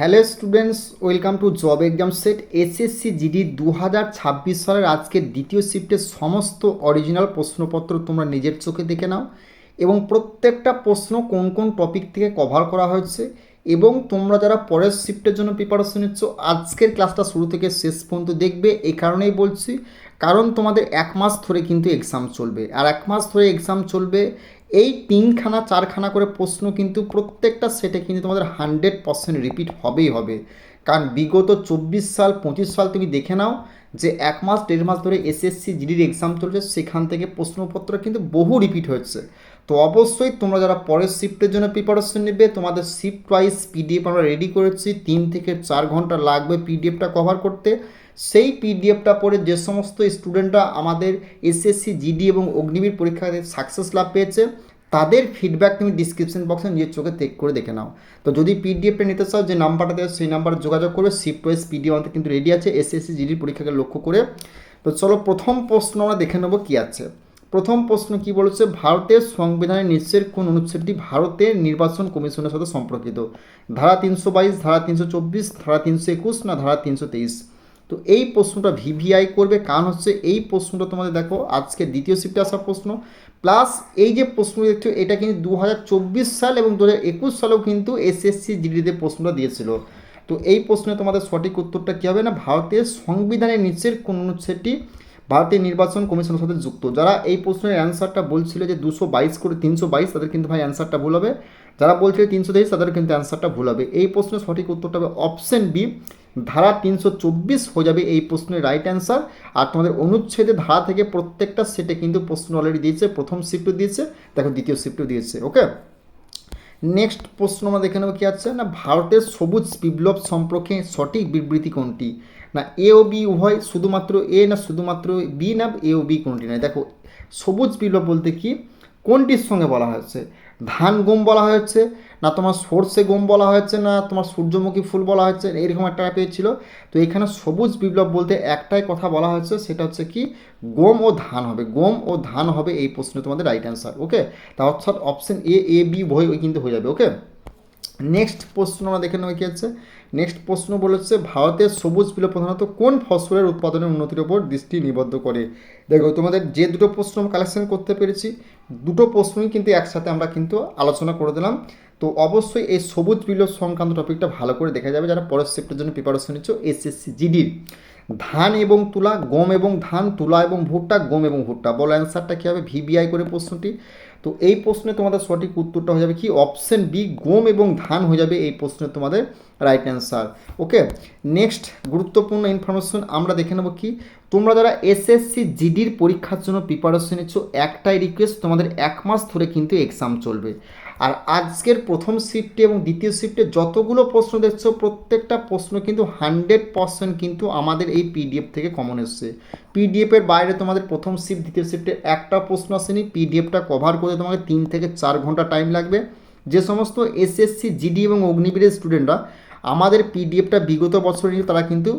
Hello students, welcome to job exam set SSC GD 2026 সালের আজকের দ্বিতীয় শিফটের সমস্ত অরিজিনাল প্রশ্নপত্র তোমরা নিজের চোখে দেখে নাও এবং প্রত্যেকটা প্রশ্ন কোন কোন টপিক থেকে কভার করা হয়েছে এবং তোমরা যারা পরের শিফটের জন্য প্রিপারেশন নিচ্ছ আজকের ক্লাসটা শুরু থেকে শেষ পর্যন্ত দেখবে। এই কারণেই বলছি, কারণ তোমাদের এক মাস ধরে কিন্তু এক্সাম চলবে, আর এক মাস ধরে এক্সাম চলবে। এই তিনখানা চারখানা করে প্রশ্ন কিন্তু প্রত্যেকটা সেটে কিন্তু তোমাদের 100% রিপিট হবেই হবে। কারণ বিগত 24 সাল 25 সাল তুমি দেখে নাও যে এক মাস দেড় মাস ধরে এসএসসি জিডির এক্সাম চলছে, সেখান থেকে প্রশ্নপত্র কিন্তু বহু রিপিট হচ্ছে। তো অবশ্যই তোমরা যারা পরের শিফটের জন্য প্রিপারেশন নেবে, তোমাদের শিফট ওয়াইজ পিডিএফ আমরা রেডি করেছি। 3 থেকে 4 ঘন্টা লাগবে পিডিএফটা কভার করতে। সেই পিডিএফটা পড়ে যে সমস্ত স্টুডেন্টরা আমাদের এসএসসি জিডি এবং অগ্নিবীর পরীক্ষাতে সাকসেস লাভ পেয়েছে, তাদের ফিডব্যাক তুমি ডিসক্রিপশন বক্সে নিজের চোখে চেক করে দেখে নাও। তো যদি পিডিএফটা নিতে চাও, যে নাম্বারটা দেওয়া সেই নাম্বারে যোগাযোগ করবে। শিফট ওয়াইজ পিডিএফ আমাদের কিন্তু রেডি আছে এসএসসি জিডির পরীক্ষাকে লক্ষ্য করে। তো চলো প্রথম প্রশ্ন আমরা দেখে নেবো কী আছে। প্রথম প্রশ্ন কি বলেছে, ভারতের সংবিধানের নিচের কোন অনুচ্ছেদটি ভারতের নির্বাচন কমিশনের সাথে সম্পর্কিত? ধারা 322, ধারা 324, ধারা 321 না ধারা 323? তো এই প্রশ্নটা ভিভিআই করবে, কারণ হচ্ছে এই প্রশ্নটা তোমাদের দেখো আজকে দ্বিতীয় শিফটে আসা প্রশ্ন। প্লাস এই যে প্রশ্ন দেখছো এটা কিন্তু 2024 সাল এবং 2021 সালেও কিন্তু এসএসসি জিডিতে প্রশ্নটা দিয়েছিল। তো এই প্রশ্নে তোমাদের সঠিক উত্তরটা কী হবে না, ভারতের সংবিধানের নিচের কোন অনুচ্ছেদটি ভারতের নির্বাচন কমিশনের সাথে যুক্ত? যারা এই প্রশ্নের অ্যান্সারটা বলছিল যে 222 করে 322, তাদের কিন্তু ভাই অ্যান্সারটা ভুল হবে। যারা বলছিল 323, তাদের কিন্তু অ্যান্সারটা ভুল হবে। এই প্রশ্নের সঠিক উত্তরটা হবে অপশন বি, ধারা 324 হয়ে যাবে এই প্রশ্নের রাইট অ্যান্সার। আর তোমাদের অনুচ্ছেদে ধারা থেকে প্রত্যেকটা সেটে কিন্তু প্রশ্ন অলরেডি দিয়েছে, প্রথম শিফটও দিয়েছে, দেখো দ্বিতীয় শিফটও দিয়েছে। ওকে, নেক্সট প্রশ্ন আমরা দেখে নেবো কী আছে না, ভারতের সবুজ বিপ্লব সম্পর্কে সঠিক বিবৃতি কোনটি? না এ ও বি উভয়, শুধুমাত্র এ না শুধুমাত্র বি, না এ ও বি কোনটি নয়। দেখো সবুজ বিপ্লব বলতে কি, কোনটির সঙ্গে বলা হয়েছে? ধান গম বলা হয়েছে, না তোমার সর্ষে গম বলা হয়েছে, না তোমার সূর্যমুখী ফুল বলা হয়েছে, এরকম একটা পেয়েছিল। তো এখানে সবুজ বিপ্লব বলতে একটাই কথা বলা হয়েছে, সেটা হচ্ছে কি গম ও ধান হবে, গম ও ধান হবে এই প্রশ্নে তোমাদের রাইট অ্যান্সার। ওকে, তা অর্থাৎ অপশন এ বি উভয় কিন্তু হয়ে যাবে। ওকে, নেক্সট প্রশ্ন আমরা দেখে নেব কী আছে। নেক্সট প্রশ্ন বলেছে, ভারতের সবুজ বিপ্লব প্রধানত কোন ফসলের উৎপাদনের উন্নতির ওপর দৃষ্টি নিবদ্ধ করে? দেখো তোমাদের যে দুটো প্রশ্ন কালেকশন করতে পেরেছি, দুটো প্রশ্নই কিন্তু একসাথে আমরা কিন্তু আলোচনা করে দিলাম। তো অবশ্যই এই সবুজ বিপ্লব সংক্রান্ত টপিকটা ভালো করে দেখা যাবে যারা পরের শিফটের জন্য প্রিপারেশন নিচ্ছ এসএসসি জিডির। ধান এবং তুলা, গম এবং ধান, তুলা এবং ভুট্টা, গম এবং ভুট্টা, বলো অ্যান্সারটা কী হবে ভিভিআই করে প্রশ্নটি। তো এই প্রশ্নে তোমাদের সঠিক উত্তরটা হয়ে যাবে কি অপশন বি, গম এবং ধান হয়ে যাবে এই প্রশ্নে তোমাদের রাইট অ্যান্সার। ওকে, নেক্সট গুরুত্বপূর্ণ ইনফরমেশন আমরা দেখে নেব কি, তোমরা যারা এসএসসি জিডির পরীক্ষার জন্য প্রিপারেশন নিচ্ছ, একটাই রিকোয়েস্ট, তোমাদের এক মাস ধরে কিন্তু এক্সাম চলবে। আর আজকের প্রথম শিফটে এবং দ্বিতীয় শিফটে যতগুলো প্রশ্ন দেখছো প্রত্যেকটা প্রশ্ন কিন্তু 100% কিন্তু আমাদের এই পিডিএফ থেকে কমন এসছে। পিডিএফের বাইরে তোমাদের প্রথম শিফট দ্বিতীয় শিফটে একটা প্রশ্ন আসেনি। পিডিএফটা কভার করতে তোমাকে 3 থেকে 4 ঘন্টা টাইম লাগবে। যে সমস্ত এসএসসি জিডি এবং অগ্নিবীরের স্টুডেন্টরা আমাদের পিডিএফটা বিগত বছর নিয়ে তারা কিন্তু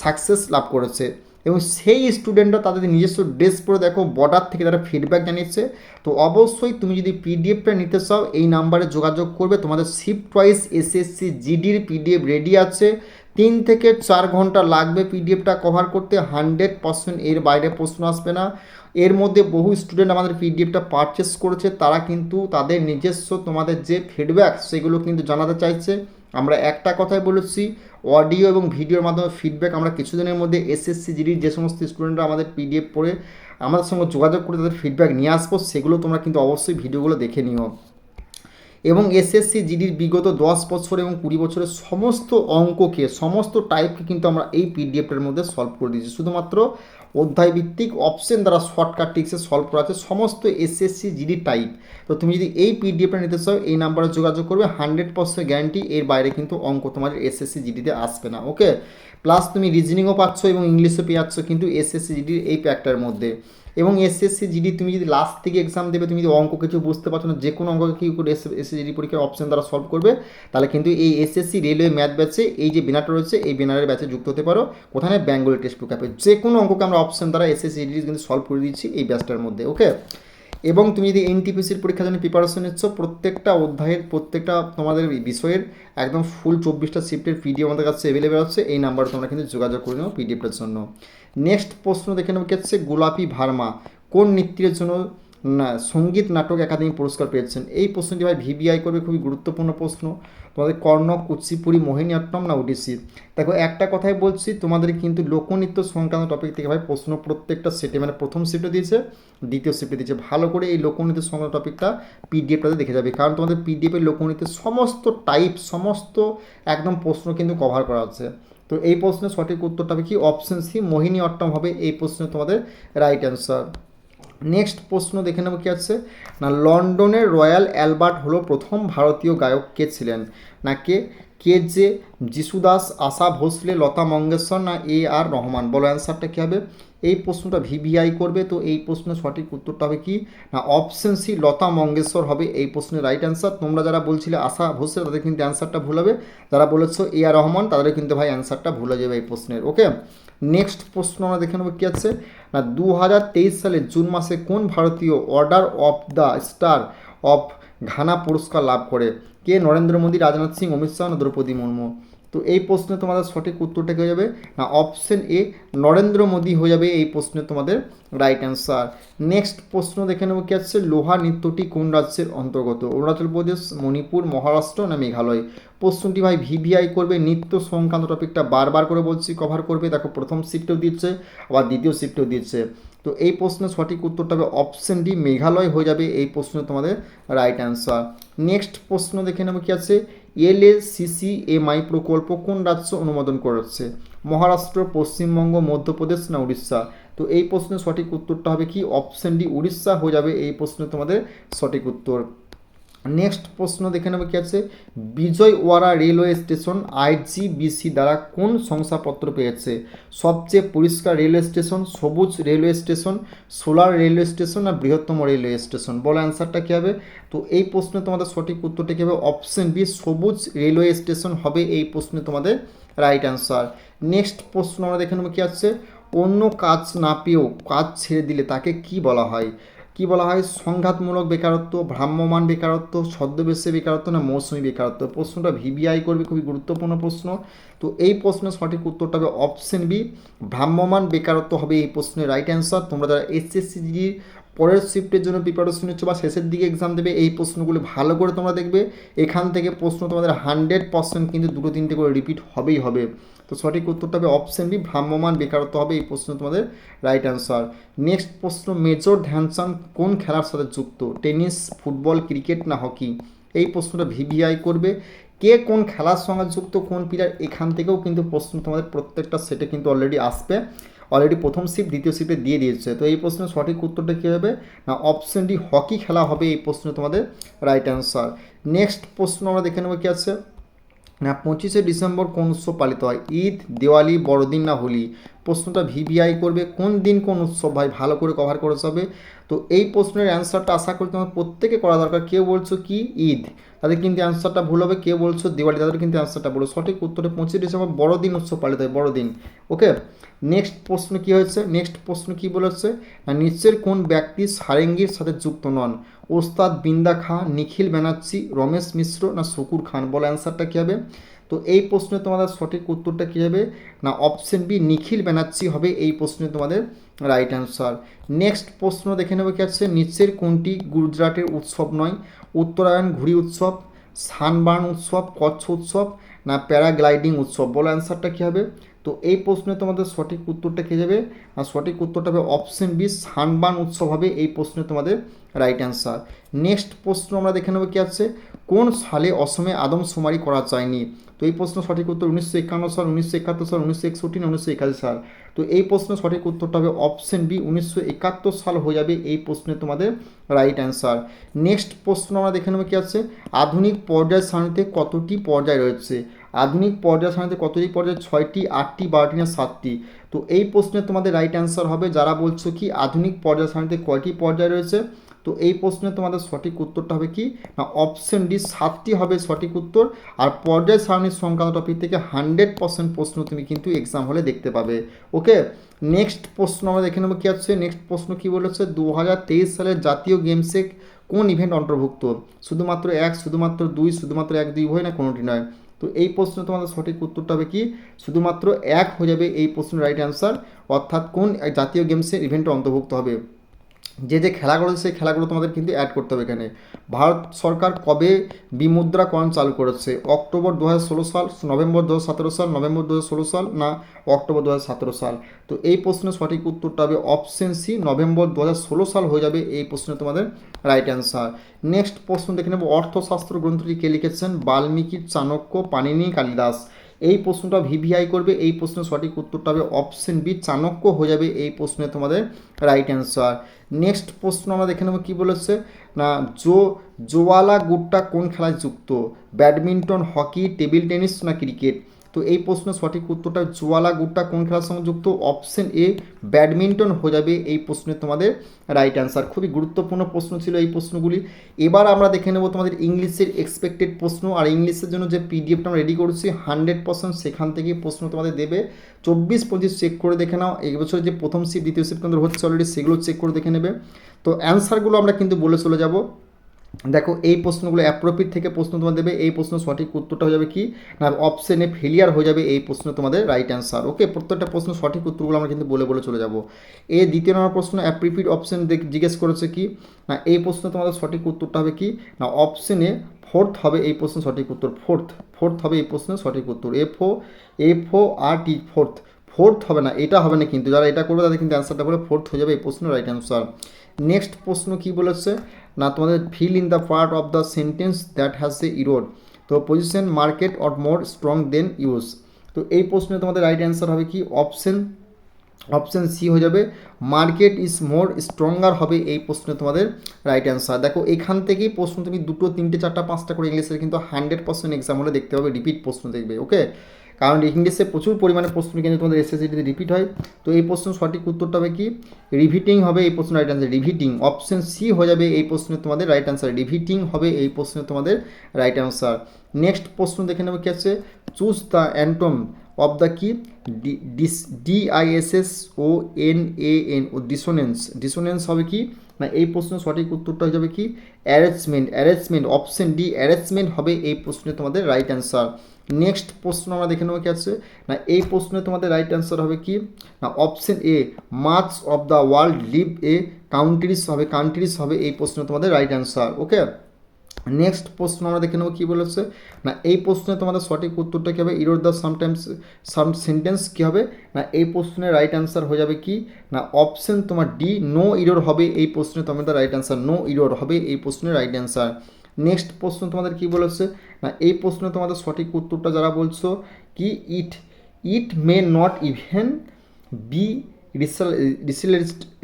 সাকসেস লাভ করেছে, এবং সেই স্টুডেন্টরা তাদের নিজস্ব ড্রেস পরে দেখো বর্ডার থেকে তারা ফিডব্যাক জানিয়েছে। তো অবশ্যই তুমি যদি পিডিএফটা নিতে চাও এই নাম্বারে যোগাযোগ করবে। তোমাদের শিফট ওয়াইজ এসএসসি জিডির পিডিএফ রেডি আছে, 3 থেকে 4 ঘন্টা লাগবে পিডিএফটা কভার করতে। 100% এর বাইরে প্রশ্ন আসবে না। এর মধ্যে বহু স্টুডেন্ট আমাদের পিডিএফটা পারচেস করেছে, তারা কিন্তু তাদের নিজস্ব তোমাদের যে ফিডব্যাক সেগুলো কিন্তু জানাতে চাইছে। আমরা একটা কথাই বলেছি, অডিও এবং ভিডিওর মাধ্যমে ফিডব্যাক আমরা কিছুদিনের মধ্যে এসএসসি জিডির যে সমস্ত স্টুডেন্টরা আমাদের পিডিএফ পড়ে আমাদের সঙ্গে যোগাযোগ করে তাদের ফিডব্যাক নিয়ে আসবো, সেগুলো তোমরা কিন্তু অবশ্যই ভিডিওগুলো দেখে নিও। এবং এসএসসি জিডির বিগত 10 বছর এবং 20 বছরের সমস্ত অঙ্ককে, সমস্ত টাইপকে কিন্তু আমরা এই পিডিএফটার মধ্যে সলভ করে দিয়েছি। শুধুমাত্র অধ্যায়ভিত্তিক অপশন দ্বারা শর্টকাট ট্রিক্সে সলভ করা আছে সমস্ত এসএসসি জিডি টাইপ। তো তুমি যদি এই পিডিএফটা নিতে চাও এই নাম্বারে যোগাযোগ করবে, 100% গ্যারান্টি এর বাইরে কিন্তু অঙ্ক তোমাদের এসএসসি জিডিতে আসবে না। ওকে, প্লাস তুমি রিজনিংও পাচ্ছ এবং ইংলিশও পেয়ে যাচ্ছ কিন্তু এসএসসি জিডির এই প্যাকটার মধ্যে। এবং এসএসসি জিডি তুমি যদি লাস্ট থেকে এক্সাম দেবে, তুমি যদি অঙ্ক কিছু বুঝতে পারছো না, যে কোনো অঙ্ককে কী করে এসএসসি জিডি পরীক্ষার অপশন দ্বারা সলভ করবে, তাহলে কিন্তু এই এসএসসি রেলওয়ে ম্যাথ ব্যাচে এই যে বিনারটা রয়েছে এই বিনারের ব্যাচে যুক্ত হতে পারো। কোথায়? বেঙ্গলি টেক্সট বুক অ্যাপে যে কোনো অঙ্ককে আমরা অপশন দ্বারা এসএসসি জিডি কিন্তু সলভ করে দিচ্ছি এই ব্যাচটার মধ্যে। ওকে, এবং তুমি যদি এনটিপিসির পরীক্ষার জন্য প্রিপারেশন নিচ্ছ, প্রত্যেকটা অধ্যায়ের প্রত্যেকটা তোমাদের বিষয়ের একদম ফুল 24টা শিফটের পিডিএফ আমাদের কাছে অ্যাভেলেবেল আছে। এই নাম্বারে তোমরা কিন্তু যোগাযোগ করে নাও পিডিএফের জন্য। নেক্সট প্রশ্ন দেখে নেবো কি হচ্ছে, গোলাপী ভার্মা কোন নৃত্যের জন্য না সঙ্গীত নাটক একাডেমি পুরস্কার পেয়েছেন? এই প্রশ্নটি ভাই ভিভিআই করবে, খুবই গুরুত্বপূর্ণ প্রশ্ন। তোমাদের কর্ণক, কুচিপুড়ি, মোহিনীঅট্টম না ওডিসি? দেখো একটা কথাই বলছি, তোমাদের কিন্তু লোকনৃত্য সংক্রান্ত টপিক থেকে ভাই প্রশ্ন প্রত্যেকটা সেটে, মানে প্রথম শিফটে দিয়েছে, দ্বিতীয় শিফটে দিয়েছে। ভালো করে এই লোকনৃত্য সংক্রান্ত টপিকটা পিডিএফটাতে দেখে যাবে, কারণ তোমাদের পিডিএফের লোকনৃত্যের সমস্ত টাইপ, সমস্ত একদম প্রশ্ন কিন্তু কভার করা আছে। তো এই প্রশ্নের সঠিক উত্তরটা হবে কি, অপশন সি মোহিনীঅট্টম হবে এই প্রশ্নে তোমাদের রাইট অ্যান্সার। নেক্সট প্রশ্ন দেখে নেব কি আছে না, লন্ডনের রয়্যাল অ্যালবার্ট হলো প্রথম ভারতীয় গায়ক কে ছিলেন? না কে জে যিশুদাস, আশা ভোসলে, লতা মঙ্গেশকর না এ আর রহমান? বলো অ্যান্সারটা কী হবে? এই প্রশ্নটা ভিভিআই করবে, তো এই প্রশ্নের সঠিক উত্তরটা হবে কি না, অপশন সি লতা মঙ্গেশকর হবে এই প্রশ্নের রাইট অ্যান্সার। তোমরা যারা বলছিলে আশা ভোসলে, তাদের কিন্তু অ্যান্সারটা ভুল হবে। যারা বলেছো এ আর রহমান, তাদের কিন্তু ভাই অ্যান্সারটা ভুল হয়ে যাবে এই প্রশ্নের। ওকে, নেক্সট প্রশ্ন আমরা দেখে নেবো কী আছে না, 2023 সালের জুন মাসে কোন ভারতীয় order of the star of Ghana পুরস্কার লাভ করে? কে? নরেন্দ্র মোদী, রাজনাথ সিং, অমিত শাহ না দ্রৌপদী মুর্মু? তো এই প্রশ্নে তোমাদের সঠিক উত্তরটা কী হয়ে যাবে না, অপশন এ নরেন্দ্র মোদী হয়ে যাবে এই প্রশ্নে তোমাদের রাইট অ্যান্সার। নেক্সট প্রশ্ন দেখে নেবো কি আছে, লোহা নৃত্যটি কোন রাজ্যের অন্তর্গত? অরুণাচল প্রদেশ, মণিপুর, মহারাষ্ট্র না মেঘালয়? প্রশ্নটি ভাই ভিভিআই করবে, নৃত্য সংক্রান্ত টপিকটা বারবার করে বলছি কভার করবে। দেখো প্রথম শিফটেও দিচ্ছে, আবার দ্বিতীয় শিফটেও দিচ্ছে। তো এই প্রশ্নের সঠিক উত্তরটা হবে অপশন ডি মেঘালয় হয়ে যাবে এই প্রশ্নে তোমাদের রাইট অ্যান্সার। নেক্সট প্রশ্ন দেখে নেবো কি আছে, LACCMI প্রকল্প কোন রাজ্য অনুমোদন করেছে? মহারাষ্ট্র, পশ্চিমবঙ্গ, মধ্যপ্রদেশ না উড়িষ্যা? তো এই প্রশ্নের সঠিক উত্তরটা হবে কি, অপশন ডি উড়িষ্যা হয়ে যাবে এই প্রশ্নে তোমাদের সঠিক উত্তর। নেক্সট প্রশ্ন দেখে নেবে কি আছে, বিজয়ওয়াড়া রেলওয়ে স্টেশন IGBC দ্বারা কোন শংসাপত্র পেয়েছে? সবচেয়ে পরিষ্কার রেলওয়ে স্টেশন, সবুজ railway station, solar railway station না বৃহত্তম রেলওয়ে স্টেশন? বলো অ্যান্সারটা কী হবে? তো এই প্রশ্নে তোমাদের সঠিক উত্তরটা কী হবে? অপশন বি সবুজ রেলওয়ে স্টেশন হবে এই প্রশ্নে তোমাদের রাইট অ্যান্সার। নেক্সট প্রশ্ন আমরা দেখে নেবো কি আছে, অন্য কাজ না পেয়েও কাজ ছেড়ে দিলে তাকে কি বলা হয়? কি বলা হয়? সংঘাতমূলক বেকারত্ব, ভ্রাম্যমান বেকারত্ব, ছদ্মবেশী বেকারত্ব না মৌসুমী বেকারত্ব? প্রশ্নটা ভিভিআই করবে, খুবই গুরুত্বপূর্ণ প্রশ্ন। তো এই প্রশ্নের সঠিক উত্তরটা হবে অপশন বি ভ্রাম্যমান বেকারত্ব হবে এই প্রশ্নের রাইট অ্যান্সার। তোমরা যারা SSCGর পরের শিফটের জন্য প্রিপারেশন নিচ্ছ বা শেষের দিকে এক্সাম দেবে, এই প্রশ্নগুলো ভালো করে তোমরা দেখবে। এখান থেকে প্রশ্ন তোমাদের 100% কিন্তু 2-3টে করে রিপিট হবেই হবে। তো সঠিক উত্তরটা হবে অপশন বি ভ্রাম্যমান বেকারত্ব হবে এই প্রশ্ন তোমাদের রাইট অ্যান্সার। নেক্সট প্রশ্ন, মেজর ধ্যানচাঁদ কোন খেলার সাথে যুক্ত? টেনিস, ফুটবল, ক্রিকেট না হকি? এই প্রশ্নটা ভিভিআই করবে, কে কোন খেলার সঙ্গে যুক্ত, কোন প্লেয়ার? এখান থেকেও কিন্তু প্রশ্ন তোমাদের প্রত্যেকটা সেটে কিন্তু অলরেডি আসবে, অলরেডি প্রথম শিফট দ্বিতীয় শিফটে দিয়ে দিয়েছে। তো এই প্রশ্নের সঠিক উত্তরটা কী হবে না, অপশন ডি হকি খেলা হবে এই প্রশ্নে তোমাদের রাইট অ্যান্সার। নেক্সট প্রশ্ন আমরা দেখে নেবো কি আছে না, 25শে ডিসেম্বর কোন উৎসব পালিত হয়? ঈদ, দিওয়ালি, বড়দিন না হোলি? প্রশ্নটা ভিভিআই করবে, কোন দিন কোন উৎসব ভাই ভালো করে কভার করে যাবে। তো এই প্রশ্নের অ্যান্সারটা আশা করি তোমার প্রত্যেকে করা দরকার। কেউ বলছো কি ঈদ, তাদের কিন্তু অ্যান্সারটা ভুল হবে। কেউ বলছো দিওয়ালি, তাদের কিন্তু অ্যান্সারটা বলো। সঠিক উত্তরে 25শে ডিসেম্বর বড়দিন উৎসব পালিত হয়, বড়দিন। ওকে, নেক্সট প্রশ্ন কী হয়েছে, নেক্সট প্রশ্ন কী বলেছে না, নিচের কোন ব্যক্তি সারেঙ্গির সাথে যুক্ত নন? ওস্তাদ বিন্দা খাঁ, নিখিল ব্যানার্জি, রমেশ মিশ্র না শকুর খান? বলো অ্যান্সারটা কী হবে? তো এই প্রশ্নে তোমাদের সঠিক উত্তরটা কী হবে না, অপশন বি নিখিল ব্যানার্জি হবে এই প্রশ্নে তোমাদের রাইট অ্যান্সার। নেক্সট প্রশ্ন দেখে নেবে কি আছে, নিচের কোনটি গুজরাটের উৎসব নয়? উত্তরায়ণ ঘুড়ি উৎসব, সানবার্ন উৎসব, কচ্ছ উৎসব না প্যারাগ্লাইডিং উৎসব? বলো অ্যান্সারটা কী হবে? তো এই প্রশ্নে তোমাদের সঠিক উত্তরটা কী যাবে, আর সঠিক উত্তরটা হবে অপশন বি সানবার্ন উৎসব হবে এই প্রশ্নে তোমাদের রাইট অ্যান্সার। নেক্সট প্রশ্ন আমরা দেখে নেবো কি আছে, কোন সালে অসমে আদমশুমারি করা যায়নি? তো এই প্রশ্ন সঠিক উত্তর 1951 সাল, 1971 সাল, 1961 না 1981 সাল? তো এই প্রশ্নের সঠিক উত্তরটা হবে অপশন বি 1971 সাল হয়ে যাবে এই প্রশ্নে তোমাদের রাইট অ্যান্সার। নেক্সট প্রশ্ন আমরা দেখে নেবো কি আছে, আধুনিক পর্যায় সারণীতে কতটি পর্যায় রয়েছে? আধুনিক পর্যায় সারণীতে কতটি পর্যায়? 6টি, 8টি, 12টি না 7টি? তো এই প্রশ্নে তোমাদের রাইট অ্যান্সার হবে, যারা বলছো কি আধুনিক পর্যায় সারণীতে কয়টি পর্যায় রয়েছে, তো এই প্রশ্নে তোমাদের সঠিক উত্তরটা হবে কি না অপশন ডি 7টি হবে সঠিক উত্তর। আর পর্যায় সারণীর সংক্রান্ত টপিক থেকে 100% প্রশ্ন তুমি কিন্তু এক্সাম হলে দেখতে পাবে। ওকে, নেক্সট প্রশ্ন আমরা দেখে নেবো কী আছে। নেক্সট প্রশ্ন কী বলেছে, 2023 সালের জাতীয় গেমসে কোন ইভেন্ট অন্তর্ভুক্ত? শুধুমাত্র 1, শুধুমাত্র 2, শুধুমাত্র 1, 2 উভয় না কোনোটি নয়। তো এই প্রশ্নে তোমাদের সঠিক উত্তরটা হবে কি শুধুমাত্র 1 হয়ে যাবে এই প্রশ্নের রাইট অ্যান্সার। অর্থাৎ কোন জাতীয় গেমসের ইভেন্টে অন্তর্ভুক্ত হবে। যে যে খেলাগুলো সেই খেলাগুলো তোমাদের কিন্তু অ্যাড করতে হবে এখানে। ভারত সরকার কবে বিমুদ্রাকরণ চালু করেছে? অক্টোবর 2016 সাল, নভেম্বর 2017 সাল, নভেম্বর 2016 সাল না অক্টোবর 2017 সাল? তো এই প্রশ্নের সঠিক উত্তরটা হবে অপশন সি, নভেম্বর 2016 সাল হয়ে যাবে এই প্রশ্নে তোমাদের রাইট অ্যান্সার। নেক্সট প্রশ্ন দেখে নেব, অর্থশাস্ত্র গ্রন্থটি কে লিখেছেন? বাল্মীকি, চাণক্য, পাণিনি, কালিদাস? এই প্রশ্নটা ভিভিআই করবে। এই প্রশ্নের সঠিক উত্তরটা হবে অপশন বি, চাণক্য হয়ে যাবে এই প্রশ্নে তোমাদের রাইট অ্যান্সার। নেক্সট প্রশ্ন আমরা দেখে নেব কী বলেছে না জোয়ালা গুট্টা কোন খেলায় যুক্ত? ব্যাডমিন্টন, হকি, টেবিল টেনিস না ক্রিকেট? তো এই প্রশ্নের সঠিক উত্তরটা জোয়ালা গুট্টা কোন খেলার সঙ্গে যুক্ত? অপশন এ, ব্যাডমিন্টন হয়ে যাবে এই প্রশ্নে তোমাদের রাইট অ্যান্সার। খুবই গুরুত্বপূর্ণ প্রশ্ন ছিল এই প্রশ্নগুলি। এবার আমরা দেখে নেব তোমাদের ইংলিশের এক্সপেক্টেড প্রশ্ন। আর ইংলিশের জন্য যে পিডিএফটা আমরা রেডি করছি 100% সেখান থেকে প্রশ্ন তোমাদের দেবে। 24-25 চেক করে দেখে নাও। এই বছর যে প্রথম শিফট দ্বিতীয় শিফট কিন্তু হচ্ছে অলরেডি, সেগুলো চেক করে দেখে নেবে। তো অ্যান্সারগুলো আমরা কিন্তু বলে চলে যাব। দেখো এই প্রশ্নগুলো অ্যাপ্রোপ্রিয়েট থেকে প্রশ্ন তোমাদের দেবে। এই প্রশ্ন সঠিক উত্তরটা হয়ে যাবে কি না অপশন এ, ফেলিয়ার হয়ে যাবে এই প্রশ্ন তোমাদের রাইট অ্যান্সার। ওকে, প্রত্যেকটা প্রশ্ন সঠিক উত্তরগুলো আমরা কিন্তু বলে বলে চলে যাব। এই দ্বিতীয় নম্বর প্রশ্ন অ্যাপ্রোপ্রিয়েট অপশন জিজ্ঞেস করেছে কি না এই প্রশ্ন তোমাদের সঠিক উত্তরটা হবে কি না অপশন এ, ফোর্থ হবে এই প্রশ্ন সঠিক উত্তর। ফোর্থ হবে এই প্রশ্নের সঠিক উত্তর। এফ ও আর টি, ফোর্থ হবে না, এটা হবে না কিন্তু। যারা এটা করবে তাদের কিন্তু অ্যান্সারটা বলে ফোর্থ হয়ে যাবে এই প্রশ্নের রাইট অ্যান্সার। নেক্সট প্রশ্ন কি বলেছে না তোমাদের fill in the part of the sentence that has a error. তো position, market or more strong than use. তো এই প্রশ্নে তোমাদের রাইট অ্যান্সার হবে কি অপশন সি হয়ে যাবে, মার্কেট ইজ মোর স্ট্রঙ্গার হবে এই প্রশ্নে তোমাদের রাইট অ্যান্সার। দেখো এখান থেকেই প্রশ্ন তুমি 2, 3, 4, 5টা করে ইংলিশের কিন্তু 100% এক্সাম হলে দেখতে পাবে রিপিট প্রশ্ন দেখবে। ওকে, কারণ ইংলিশে প্রচুর পরিমাণে প্রশ্ন কিন্তু তোমাদের এসএসসিটিতে রিপিট হয়। তো এই প্রশ্ন সঠিক উত্তরটা হবে কি রিভিটিং হবে এই প্রশ্ন রাইট অ্যান্সার। রিভিটিং, অপশন সি হয়ে যাবে এই প্রশ্নে তোমাদের রাইট অ্যান্সার। রিভিটিং হবে এই প্রশ্নে তোমাদের রাইট অ্যান্সার। নেক্সট প্রশ্ন দেখে নেবে কি আছে, চুজ দ্য অ্যান্টম অফ দ্য কি DISSONAN ও ডিসোনেন্স হবে কি না এই প্রশ্নের সঠিক উত্তরটা হয়ে যাবে কি অ্যারেঞ্জমেন্ট। অপশন ডি, অ্যারেঞ্জমেন্ট হবে এই প্রশ্নে তোমাদের রাইট অ্যান্সার। নেক্সট প্রশ্ন আমরা দেখে নেবো কি আছে না এই প্রশ্নে তোমাদের রাইট অ্যান্সার হবে কি না অপশন এ, much of the world live a countries হবে এই প্রশ্নে তোমাদের রাইট অ্যান্সার। ওকে, নেক্সট প্রশ্ন আমরা দেখে নেবো কী বলেছে না এই প্রশ্নে তোমাদের সঠিক উত্তরটা কী হবে ইরোড দ্য সাম সেন্টেন্স কী হবে না এই প্রশ্নের রাইট অ্যান্সার হয়ে যাবে কি না অপশন তোমার ডি, নো ইরোর হবে এই প্রশ্নে তোমাদের রাইট অ্যান্সার। নো ইরোর হবে এই প্রশ্নের রাইট অ্যান্সার। নেক্সট প্রশ্ন তোমাদের কী বলেছে না এই প্রশ্নে তোমাদের সঠিক উত্তরটা যারা বলছো কি ইট মে নট ইভেন বি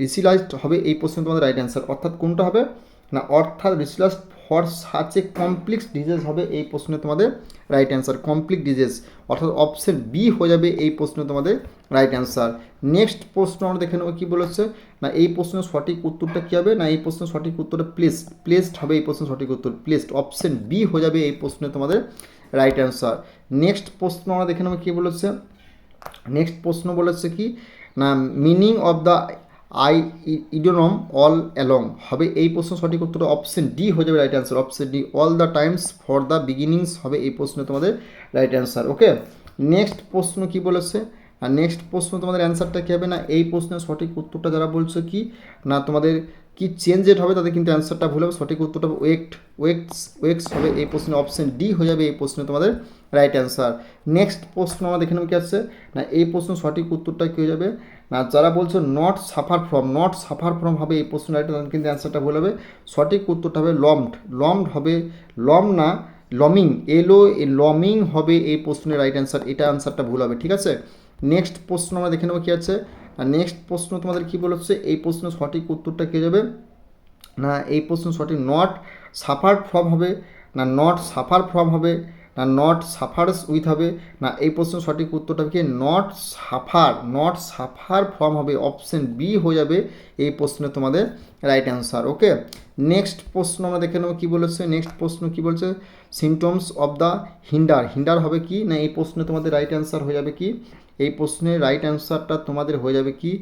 রিসিলাইজড হবে এই প্রশ্নে তোমাদের রাইট অ্যান্সার। অর্থাৎ কোনটা হবে না অর্থাৎ realised for such a complex disease হবে এই প্রশ্নে তোমাদের রাইট অ্যান্সার। কমপ্লেক্স ডিজিজ অর্থাৎ অপশন বি হয়ে যাবে এই প্রশ্নে তোমাদের রাইট অ্যান্সার। নেক্সট প্রশ্ন আমরা দেখে নেবো কী বলেছে না এই প্রশ্নের সঠিক উত্তরটা কী হবে না এই প্রশ্নের সঠিক উত্তরটা প্লেসড হবে এই প্রশ্নের সঠিক উত্তর প্লেসড। অপশন বি হয়ে যাবে এই প্রশ্নে তোমাদের রাইট অ্যান্সার। নেক্সট প্রশ্ন আমরা দেখে নেবো কী বলেছে নেক্সট প্রশ্ন বলেছে কি না meaning of the idiom all along হবে এই প্রশ্ন সঠিক উত্তরটা অপশন ডি হয়ে যাবে right answer. Option D, all the times for the beginnings হবে এই প্রশ্নে তোমাদের রাইট অ্যান্সার। ওকে, নেক্সট প্রশ্ন কি বলেছে আর নেক্সট প্রশ্ন তোমাদের অ্যান্সারটা কী হবে না এই প্রশ্নের সঠিক উত্তরটা যারা বলছো কি না তোমাদের কি চেঞ্জেড হবে তাদের কিন্তু অ্যান্সারটা ভুল হবে। সঠিক উত্তরটা ওয়েক্স হবে এই প্রশ্নে। অপশন ডি হয়ে যাবে এই প্রশ্নে তোমাদের রাইট অ্যান্সার। নেক্সট প্রশ্ন আমরা দেখে নেব কি আছে না এই প্রশ্ন সঠিক উত্তরটা কী হয়ে যাবে না যারা বলছো নট সাফার ফ্রম হবে এই প্রশ্ন রাইট কিন্তু অ্যান্সারটা ভুল হবে। সঠিক উত্তরটা হবে লমড হবে না লমিং, লমিং হবে এই প্রশ্নের রাইট অ্যান্সার। এটা অ্যান্সারটা ভুল হবে, ঠিক আছে। নেক্সট প্রশ্ন আমরা দেখে নেবো কী আছে আর নেক্সট প্রশ্ন তোমাদের কী বলেছে এই প্রশ্নের সঠিক উত্তরটা কী যাবে না এই প্রশ্ন সঠিক নট সাফার ফ্রম হবে না নট সাফার ফ্রম হবে না নট সাফারস উইথ হবে, না এই প্রশ্নের সঠিক উত্তরটা হবে কি নট সাফার ফ্রম হবে, অপশন বি হয়ে যাবে এই প্রশ্নে তোমাদের রাইট অ্যান্সার। ওকে, নেক্সট প্রশ্ন আমরা দেখে নেবো কী বলেছে। নেক্সট প্রশ্ন কী বলছে, সিমটমস অফ দ্য হিন্ডার হবে কি, না এই প্রশ্নে তোমাদের রাইট অ্যান্সার হয়ে যাবে কি, এই প্রশ্নের রাইট অ্যান্সারটা তোমাদের হয়ে যাবে কি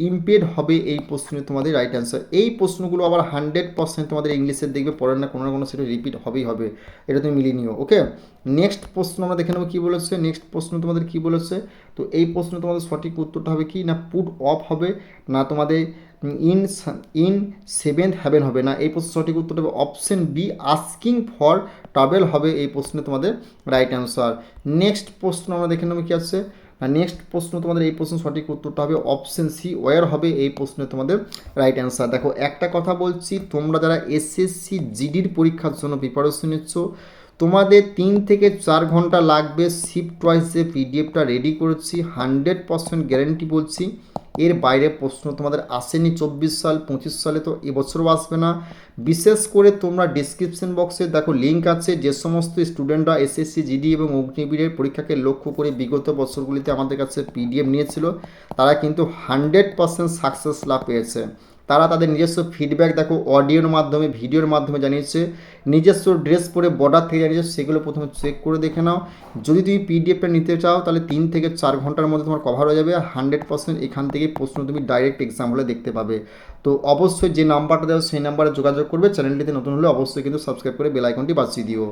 ইমপেড হবে এই প্রশ্নে তোমাদের রাইট অ্যান্সার। এই প্রশ্নগুলো আবার 100% তোমাদের ইংলিশের দেখবে পড়েন না কোনো সেটা রিপিট হবেই হবে, এটা তুমি মিলিয়ে নিও। ওকে, নেক্সট প্রশ্ন আমরা দেখে নেবো কী বলেছে। নেক্সট প্রশ্ন তোমাদের কী বলেছে, তো এই প্রশ্ন তোমাদের সঠিক উত্তরটা হবে কি, না পুট অফ হবে, না তোমাদের ইন সেভেন্থ হ্যাভেন হবে, না এই প্রশ্নের সঠিক উত্তরটা হবে option B asking for travel হবে এই প্রশ্নে তোমাদের রাইট অ্যান্সার। নেক্সট প্রশ্ন আমরা দেখে নেবো কী আছে, আর নেক্সট প্রশ্ন তোমাদের এই প্রশ্নের সঠিক উত্তরটা হবে অপশন সি ওয়ার হবে এই প্রশ্নে তোমাদের রাইট অ্যান্সার। দেখো একটা কথা বলছি, তোমরা যারা এসএসসি জিডির পরীক্ষার জন্য প্রিপারেশন নিচ্ছ, তোমাদের 3 থেকে 4 ঘন্টা লাগবে শিফট ওয়াইজ যে পিডিএফটা রেডি করেছি, 100% গ্যারেন্টি বলছি। এর বাইরে প্রশ্ন তোমাদের আসেনি 24 সাল 25 সালে, তো এবছরও আসবে না। বিশেষ করে তোমরা ডিসক্রিপশন বক্সে দেখো লিঙ্ক আছে, যে সমস্ত স্টুডেন্টরা এসএসসি জিডি এবং অগ্নিবীরের পরীক্ষাকে লক্ষ্য করে বিগত বছরগুলিতে আমাদের কাছে পিডিএফ নিয়েছিল, তারা কিন্তু 100% সাকসেস লাভ পেয়েছে। তারা তাদের নিজস্ব ফিডব্যাক দেখো অডিওর মাধ্যমে ভিডিওর মাধ্যমে জানিয়েছে, নিজস্ব ড্রেস পরে বর্ডার থেকে জানিয়েছে, সেগুলো প্রথমে চেক করে দেখে নাও। যদি তুমি পিডিএফটা নিতে চাও তাহলে 3 থেকে 4 ঘন্টার মধ্যে তোমার কভার হয়ে যাবে, আর 100% এখান থেকে প্রশ্ন তুমি ডাইরেক্ট এক্সাম হলে দেখতে পাবে। তো অবশ্যই যে নাম্বারটা দেওয়া সেই নাম্বারে যোগাযোগ করবে। চ্যানেলটিতে নতুন হলে অবশ্যই কিন্তু সাবস্ক্রাইব করে বেল আইকনটি বাজিয়ে দিও।